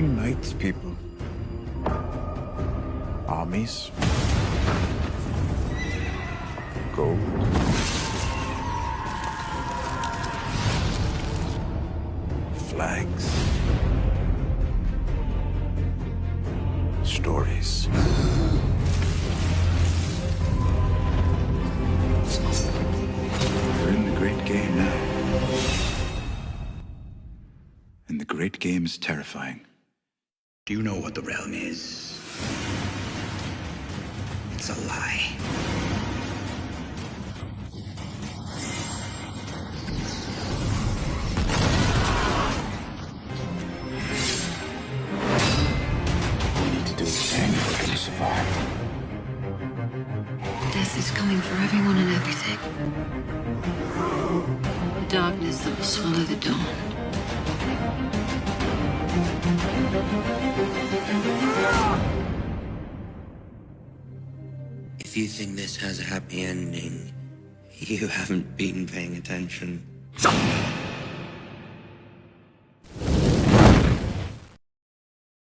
unites people. Armies. Gold. Flags. Stories. We're in the great game now. And the great game is terrifying. Do you know what the realm is? It's a lie. All we need to do is stand if we're gonna survive. Death is coming for everyone and everything. The darkness that will swallow the dawn. If you think this has a happy ending, you haven't been paying attention.